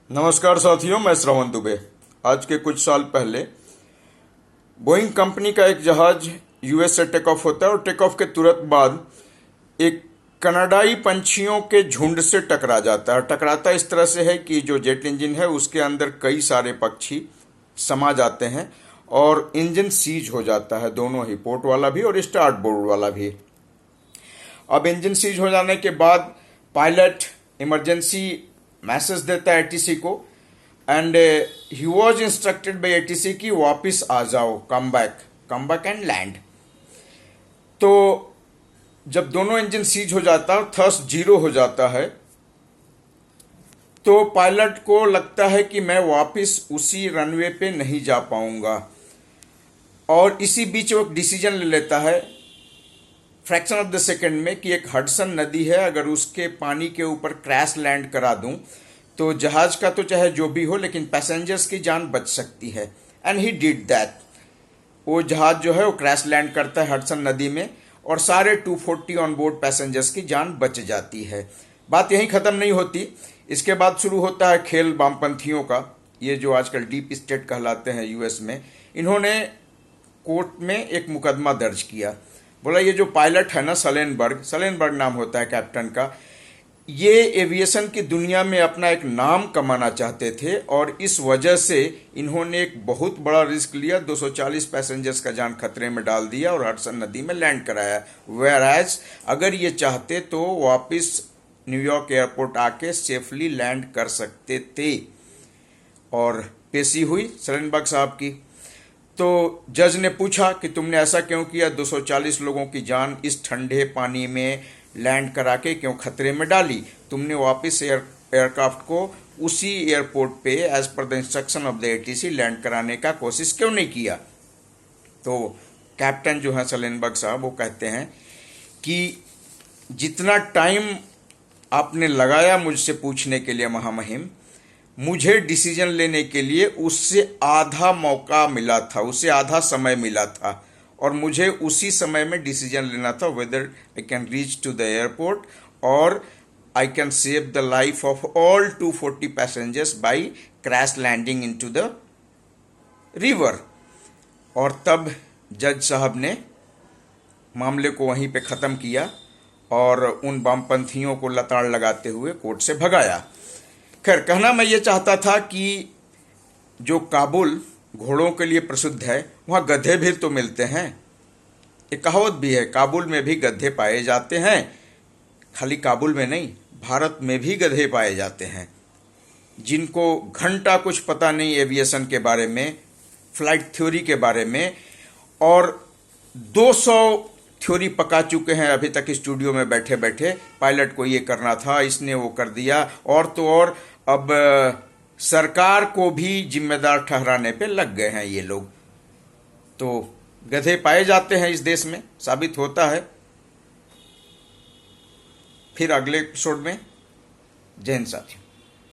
नमस्कार साथियों, मैं श्रवण दुबे। आज के कुछ साल पहले बोइंग कंपनी का एक जहाज यूएस से टेक ऑफ होता है और टेक ऑफ के तुरंत बाद एक कनाडाई पंछियों के झुंड से टकरा जाता है। टकराता इस तरह से है कि जो जेट इंजन है उसके अंदर कई सारे पक्षी समा जाते हैं और इंजन सीज हो जाता है, दोनों ही, पोर्ट वाला भी और स्टार्ट बोर्ड वाला भी। अब इंजन सीज हो जाने के बाद पायलट इमरजेंसी मैसेज देता है एटीसी को and he was instructed by ATC कि वापिस आ जाओ, कम बैक एंड लैंड। तो जब दोनों इंजन सीज हो जाता है, थ्रस्ट जीरो हो जाता है, तो पायलट को लगता है कि मैं वापिस उसी रनवे पे नहीं जा पाऊंगा और इसी बीच वो एक डिसीजन ले लेता है फ्रैक्शन ऑफ द सेकेंड में कि एक हडसन नदी है, अगर उसके पानी के ऊपर क्रैश लैंड करा दूं तो जहाज का तो चाहे जो भी हो लेकिन पैसेंजर्स की जान बच सकती है। And he did that. वो जहाज जो है वो क्रैश लैंड करता है हडसन नदी में और सारे 240 ऑन बोर्ड पैसेंजर्स की जान बच जाती है। बात यहीं ख़त्म नहीं होती। इसके बाद शुरू होता है खेल वामपंथियों का। ये जो आजकल डीप स्टेट कहलाते हैं यूएस में, इन्होंने कोर्ट में एक मुकदमा दर्ज किया। बोला ये जो पायलट है ना, सलेनबर्ग नाम होता है कैप्टन का, ये एविएशन की दुनिया में अपना एक नाम कमाना चाहते थे और इस वजह से इन्होंने एक बहुत बड़ा रिस्क लिया, 240 पैसेंजर्स का जान खतरे में डाल दिया और हडसन नदी में लैंड कराया। वेयरएज अगर ये चाहते तो वापस न्यूयॉर्क एयरपोर्ट आके सेफली लैंड कर सकते थे। और पेशी हुई सलेनबर्ग साहब की। तो जज ने पूछा कि तुमने ऐसा क्यों किया, 240 लोगों की जान इस ठंडे पानी में लैंड करा के क्यों खतरे में डाली? तुमने वापस एयरक्राफ्ट को उसी एयरपोर्ट पे as per the instruction of the ATC land कराने का कोशिश क्यों नहीं किया? तो कैप्टन जो है सलेनबर्ग साहब, वो कहते हैं कि जितना टाइम आपने लगाया मुझसे पूछने के लिए महामहिम, मुझे डिसीजन लेने के लिए उससे आधा मौका मिला था, उससे आधा समय मिला था और मुझे उसी समय में डिसीजन लेना था whether I can reach to the airport और I can save the life of all 240 passengers by crash landing into the river. और तब जज साहब ने मामले को वहीं पे ख़त्म किया और उन वामपंथियों को लताड़ लगाते हुए कोर्ट से भगाया। खैर, कहना मैं ये चाहता था कि जो काबुल घोड़ों के लिए प्रसिद्ध है, वहाँ गधे भी तो मिलते हैं। एक कहावत भी है, काबुल में भी गधे पाए जाते हैं। खाली काबुल में नहीं, भारत में भी गधे पाए जाते हैं जिनको घंटा कुछ पता नहीं एविएशन के बारे में, फ्लाइट थ्योरी के बारे में, और 200 थ्योरी पका चुके हैं अभी तक स्टूडियो में बैठे बैठे। पायलट को ये करना था, इसने वो कर दिया, और तो और अब सरकार को भी जिम्मेदार ठहराने पे लग गए हैं ये लोग। तो गधे पाए जाते हैं इस देश में, साबित होता है। फिर अगले एपिसोड में। जय हिंद साथियों।